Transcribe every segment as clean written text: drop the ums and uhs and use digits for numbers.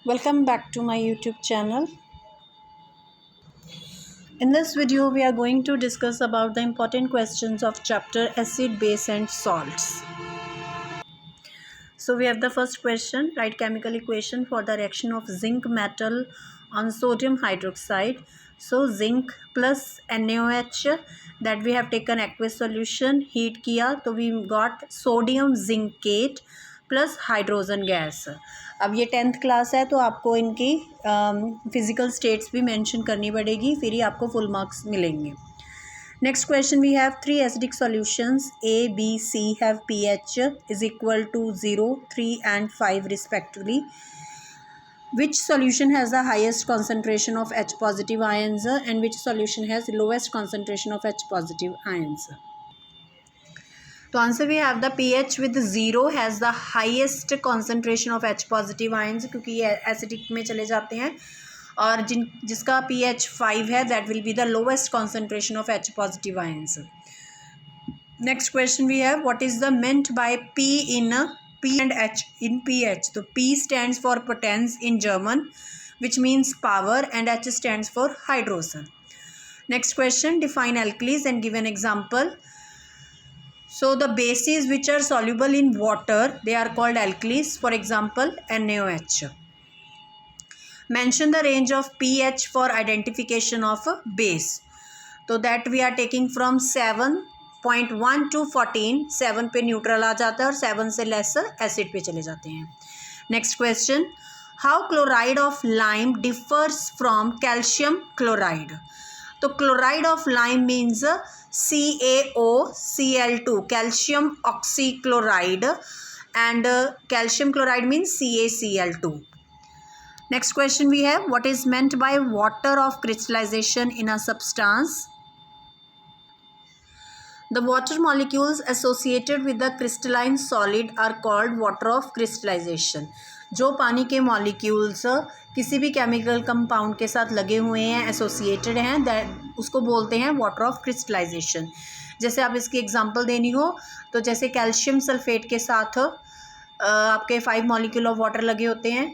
Welcome back to my YouTube channel. In this video we are going to discuss about the important questions of chapter acid, base and salts. So we have the first question, write chemical equation for the reaction of zinc metal on sodium hydroxide. So zinc plus NaOH, that we have taken aqueous solution, heat किया तो we got sodium zincate plus hydrogen gas. अब ये 10th class है तो आपको इनकी physical states भी mention करनी पड़ेगी, फिर ही आपको फुल मार्क्स मिलेंगे. Next question, we have three acidic solutions A, B, C have pH is equal to 0, 3 and 5 respectively. Which solution has the highest concentration of H positive ions and which solution has lowest concentration of H positive ions? तो answer we have the pH with 0 has the highest concentration of H positive ions, क्योंकि ये acidic में चले जाते हैं, और जिसका pH 5 है that will be the lowest concentration of H positive ions. Next question we have, what is the meant by P in P and H in pH? तो P stands for potence in German, which means power, and H stands for hydrogen. Next question, define alkalis and give an example. So the bases which are soluble in water, they are called alkalis. For example, NaOH. Mention the range of pH for identification of a base. तो that we are taking from 7.1 to 14. 7 पे neutral आ जाता है और 7 से less acid पे चले जाते हैं. Next question, how chloride of lime differs from calcium chloride? तो chloride of lime means CaOCl2, calcium oxychloride, and calcium chloride means CaCl2. Next question we have, what is meant by water of crystallization in a substance? The water molecules associated with the crystalline solid are called water of crystallization. जो पानी के molecules किसी भी chemical compound के साथ लगे हुए हैं, एसोसिएटेड हैं, दैट उसको बोलते हैं वाटर ऑफ क्रिस्टलाइजेशन. जैसे आप इसकी एग्जांपल देनी हो तो जैसे कैल्शियम सल्फेट के साथ आपके 5 मॉलिक्यूल ऑफ वाटर लगे होते हैं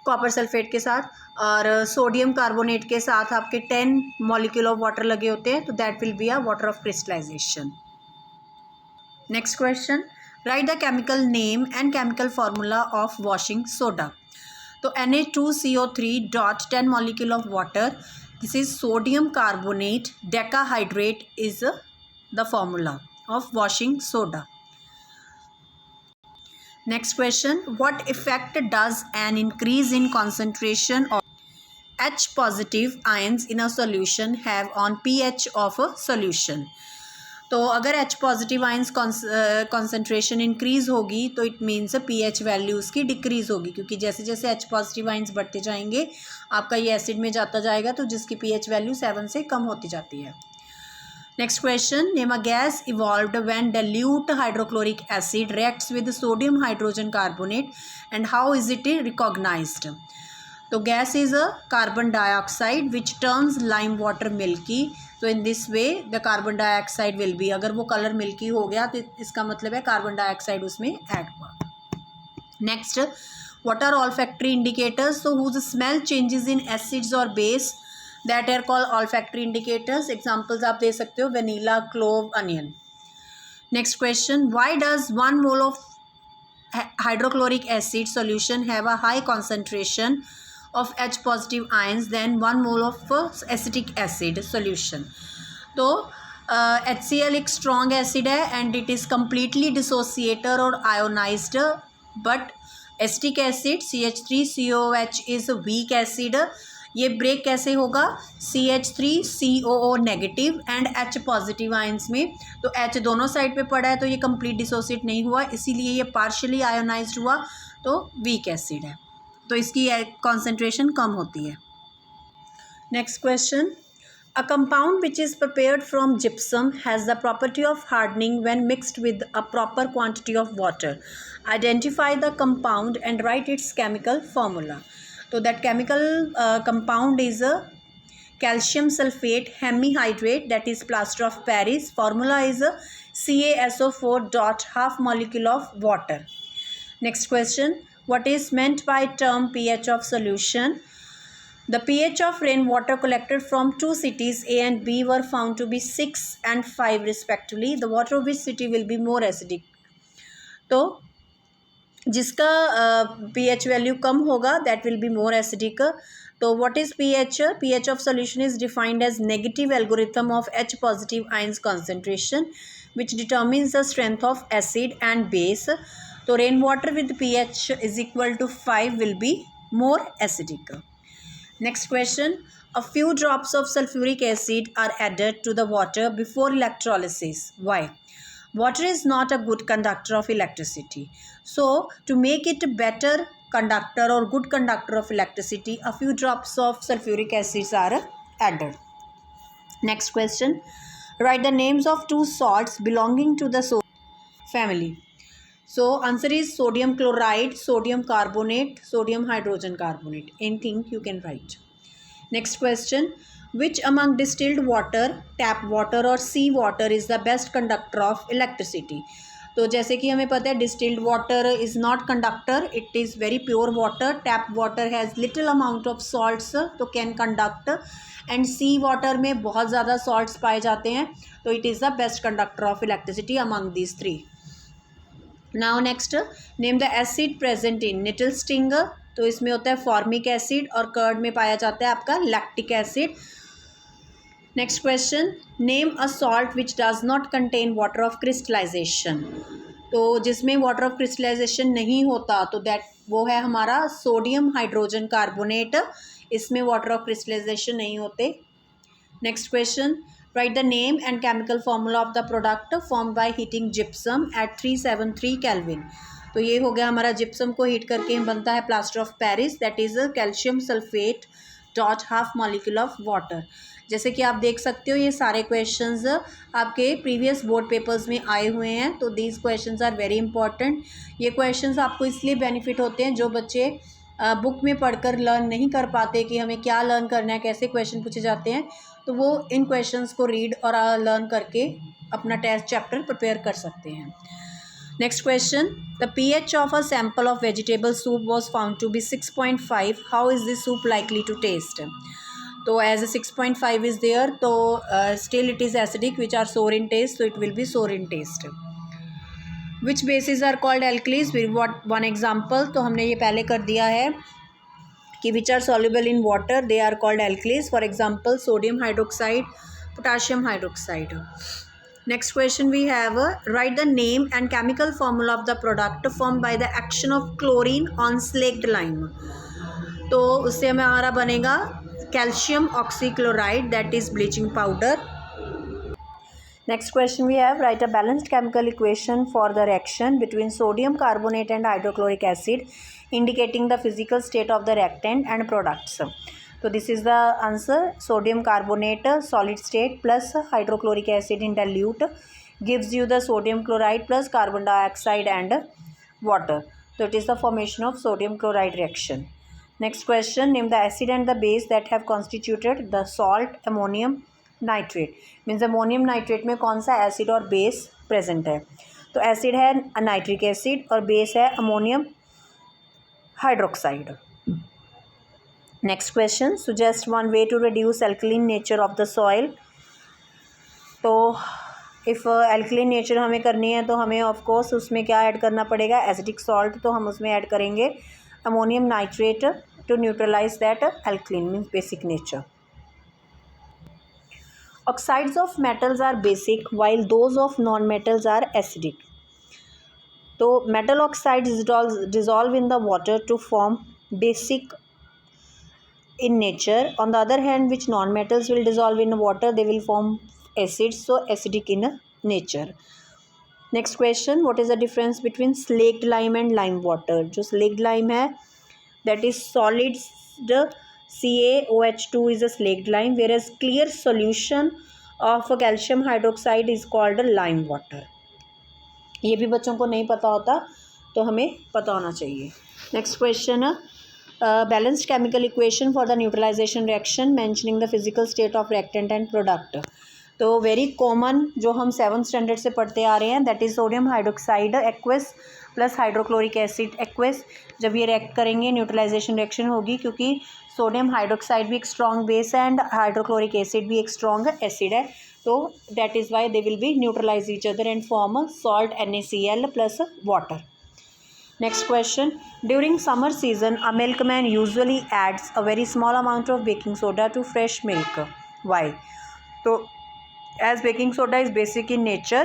कॉपर सल्फेट के साथ, और सोडियम कार्बोनेट के साथ आपके 10 मॉलिक्यूल ऑफ वाटर लगे होते हैं, तो that will be a water of crystallization. Next question, write the chemical name and chemical formula of washing soda. तो Na2CO3 dot 10 molecule of water, this is sodium carbonate decahydrate is the formula of washing soda. Next question, what effect does an increase in concentration of H positive ions in a solution have on pH of a solution? तो अगर H positive ions concentration increase होगी तो it means pH value उसकी decrease होगी, क्योंकि जैसे जैसे H positive ions बढ़ते जाएंगे आपका ये एसिड में जाता जाएगा, तो जिसकी pH वैल्यू 7 से कम होती जाती है. Next question, name a gas evolved when dilute hydrochloric acid reacts with sodium hydrogen carbonate and how is it recognized? तो gas is a carbon dioxide which turns lime water milky. So in this way the carbon dioxide will be, अगर वो colour milky हो गया तो इसका मतलब है carbon dioxide उसमें ऐड हुआ. Next, what are olfactory indicators? So whose smell changes in acids or base, that are called olfactory indicators. Examples आप दे सकते हो, vanilla, clove, onion. Next question, why does 1 mole of hydrochloric acid solution have a high concentration of H positive ions than 1 mole of acetic acid solution? तो HCl एक strong acid है and it is completely dissociator or ionized, but acetic acid CH3COOH is a weak acid. ये break कैसे होगा? CH3COO negative and H positive ions में, तो H दोनों side पे पड़ा है तो ये कंप्लीट डिसोसिएट नहीं हुआ, इसीलिए ये पार्शियली आयोनाइज्ड हुआ, तो वीक एसिड है, तो इसकी कॉन्सेंट्रेशन कम होती है. Next question, a compound which is prepared from gypsum has the property of hardening when mixed with a proper quantity of water. Identify the compound and right it's chemical formula. So that chemical compound is a calcium sulfate hemihydrate, that is plaster of Paris. Formula is a CaSO4 dot half molecule of water. Next question, What is meant by term pH of solution? The pH of rainwater collected from two cities A and B were found to be 6 and 5 respectively. The water of which city will be more acidic? तो जिसका pH value कम होगा that will be more acidic. तो what is pH? pH of solution is defined as negative algorithm of H positive ions concentration which determines the strength of acid and base. तो rain water with pH is equal to 5 will be more acidic. Next question. A few drops of sulfuric acid are added to the water before electrolysis. Why? Water is not a good conductor of electricity. So, to make it a better conductor or good conductor of electricity, a few drops of sulfuric acids are added. Next question. Write the names of two salts belonging to the sodium family. So, answer is sodium chloride, sodium carbonate, sodium hydrogen carbonate. Anything you can write. Next question. Which among distilled water, tap water or sea water is the best conductor of electricity? तो जैसे कि हमें पता है distilled water is not conductor, it is very pure water. Tap water has little amount of salts तो can conduct, and sea water में बहुत ज़्यादा salts पाए जाते हैं तो it is the best conductor of electricity among these three. Now next, name the acid present in nettle sting. तो इसमें होता है फॉर्मिक एसिड और कर्ड में पाया जाता है आपका lactic acid. Next question. Name a salt which does not contain water of crystallization. तो जिसमें वाटर ऑफ क्रिस्टलाइजेशन नहीं होता तो दैट वो है हमारा सोडियम हाइड्रोजन कार्बोनेट. इसमें वाटर ऑफ क्रिस्टलाइजेशन नहीं होते. Next question. Write the name and chemical formula of the product formed by heating gypsum at 373 Kelvin. तो ये हो गया हमारा जिप्सम को हीट करके बनता है plaster of Paris, that is calcium sulphate dot half molecule of water. जैसे कि आप देख सकते हो ये सारे क्वेश्चंस आपके प्रीवियस बोर्ड पेपर्स में आए हुए हैं. तो these questions are very important. ये क्वेश्चंस आपको इसलिए बेनिफिट होते हैं जो बच्चे बुक में पढ़कर लर्न नहीं कर पाते कि हमें क्या लर्न करना है, कैसे क्वेश्चन पूछे जाते हैं, तो वो इन क्वेश्चंस को रीड और लर्न करके अपना टेस्ट चैप्टर प्रिपेयर कर सकते हैं. Next question. The pH of a sample of vegetable soup was found to be 6.5. How is this soup likely to taste? तो एज अ 6.5 इज़ देयर तो still it is acidic which are sour in taste, तो it will be sour in taste. Which bases are called alkalis? What one example. तो हमने ये पहले कर दिया है कि which are soluble in water, they are called alkalis. For example, sodium hydroxide, potassium hydroxide. Next question we have, write the name and chemical formula of the product formed by the action of chlorine on slaked lime. तो उससे हमारा बनेगा calcium oxychloride, that is bleaching powder. Next question we have, write a balanced chemical equation for the reaction between sodium carbonate and hydrochloric acid indicating the physical state of the reactant and products. So this is the answer. Sodium carbonate solid state plus hydrochloric acid in dilute gives you the sodium chloride plus carbon dioxide and water. So it is the formation of sodium chloride reaction. Next question, name the acid and the base that have constituted the salt ammonium nitrate. Means ammonium nitrate में कौन सा acid और base present है? तो acid है nitric acid और base है ammonium hydroxide. Next question. Suggest one way to reduce alkaline nature of the soil. तो इफ़ एल्कलीन नेचर हमें करनी है तो हमें ऑफ कोर्स उसमें क्या ऐड करना पड़ेगा? Acidic salt. तो हम उसमें ऐड करेंगे ammonium nitrate to neutralize that alkaline means basic nature. Oxides of metals are basic while those of non-metals are acidic. तो metal oxides dissolve in the water to form basic in nature. On the other hand, which non-metals will dissolve in water, they will form acids, so acidic in nature. Next question, what is the difference between slaked lime and lime water? जो slaked lime है that is solid CaOH2 is a slaked lime, whereas clear solution of calcium hydroxide is called lime water. ये भी बच्चों को नहीं पता होता तो हमें पता होना चाहिए. Next question, balanced chemical equation for the neutralization reaction mentioning the physical state of reactant and product. तो वेरी कॉमन जो हम 7th स्टैंडर्ड से पढ़ते आ रहे हैं that is sodium hydroxide aqueous plus hydrochloric acid aqueous. जब ये रिएक्ट करेंगे न्यूट्रलाइजेशन रिएक्शन होगी, क्योंकि सोडियम हाइड्रोक्साइड भी एक स्ट्रॉन्ग बेस है एंड हाइड्रोक्लोरिक एसिड भी एक स्ट्रॉन्ग एसिड है, तो that is why they will be neutralize each other and form salt NaCl plus water. Next question. During summer season, a milkman usually adds a very small amount of baking soda to fresh milk. Why? So, as baking soda is basic in nature,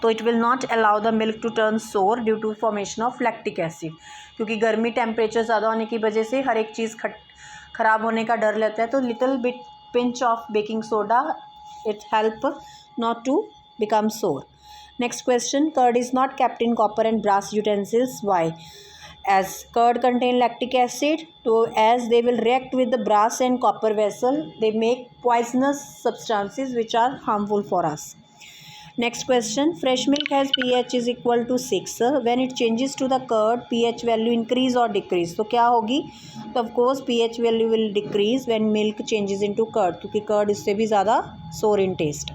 तो it will not allow the milk to turn sour due to formation of lactic acid. क्योंकि गर्मी temperature ज़्यादा होने की वजह से हर एक चीज़ ख़राब होने का डर रहता है, तो little bit pinch of baking soda it help not to become sour. Next question. Curd is not kept in copper and brass utensils. Why? As curd contain lactic acid, so as they will react with the brass and copper vessel, they make poisonous substances which are harmful for us. Next question. Fresh milk has pH is equal to 6. When it changes to the curd, pH value increase or decrease? तो क्या होगी? तो of course pH value will decrease when milk changes into curd, क्योंकि curd इससे भी ज़्यादा sour in taste.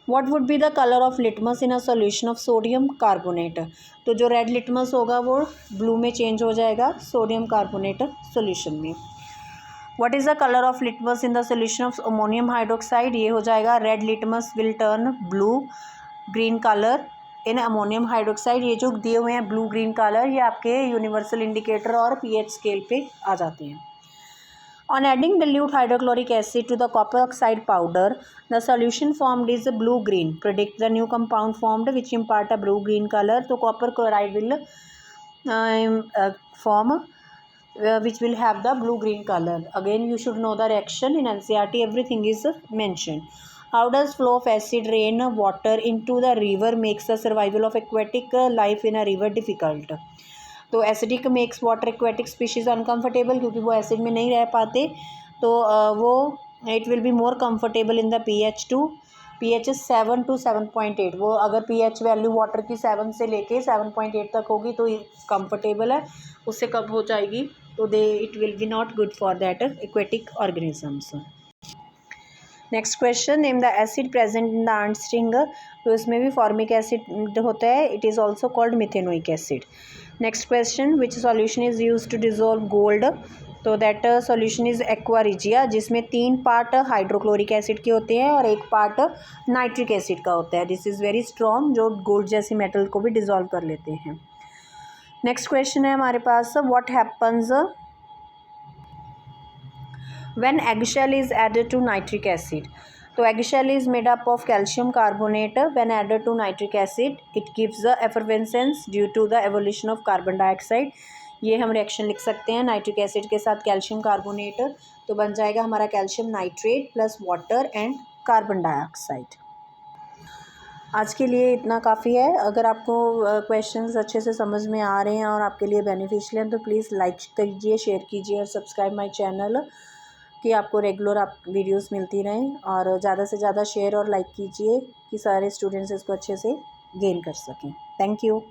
What would be the color of litmus in a solution of sodium carbonate? तो जो रेड लिटमस होगा वो ब्लू में change हो जाएगा सोडियम कार्बोनेट सोल्यूशन में. What is the color of litmus in the solution of ammonium hydroxide? ये हो जाएगा red litmus will turn blue green colour in ammonium hydroxide. ये जो दिए हुए हैं ब्लू ग्रीन कलर, ये आपके यूनिवर्सल इंडिकेटर और pH स्केल पे आ जाते हैं. On adding dilute hydrochloric acid to the copper oxide powder, the solution formed is blue-green. Predict the new compound formed which impart a blue-green color. So copper chloride will form which will have the blue-green color. Again, you should know the reaction. In NCERT, everything is mentioned. How does flow of acid rain water into the river makes the survival of aquatic life in a river difficult? तो acidic makes water aquatic species uncomfortable, क्योंकि वो acid में नहीं रह पाते, तो वो it will be more comfortable in the pH 7 to 7.8. वो अगर pH वैल्यू वाटर की 7 से लेके 7.8 तक होगी तो कम्फर्टेबल है, उससे कम हो जाएगी तो they it will be not good for that aquatic organisms. Next question. Name the acid present in the ant sting. तो इसमें भी फॉर्मिक एसिड होता है. It is also called methanoic acid. Next question. Which solution is use to dissolve gold. तो that solution is aqua regia, जिसमें 3 part hydrochloric acid के होते हैं और 1 पार्ट नाइट्रिक एसिड का होता है. दिस इज़ वेरी स्ट्रॉन्ग, जो गोल्ड जैसी मेटल को भी डिजोल्व कर लेते हैं. नेक्स्ट क्वेश्चन है हमारे पास. What happens when eggshell is added to nitric acid. तो eggshell is made up of calcium carbonate. When added to nitric acid, it gives the effervescence due to the evolution of carbon dioxide. ये हम reaction लिख सकते हैं nitric acid के साथ calcium carbonate, तो बन जाएगा हमारा calcium nitrate plus water and carbon dioxide. आज के लिए इतना काफ़ी है. अगर आपको क्वेश्चंस अच्छे से समझ में आ रहे हैं और आपके लिए बेनिफिशियल हैं तो प्लीज़ लाइक कीजिए, शेयर कीजिए और सब्सक्राइब माय चैनल, कि आपको रेगुलर वीडियोस मिलती रहें. और ज़्यादा से ज़्यादा शेयर और लाइक कीजिए कि सारे स्टूडेंट्स इसको अच्छे से गेन कर सकें. Thank you.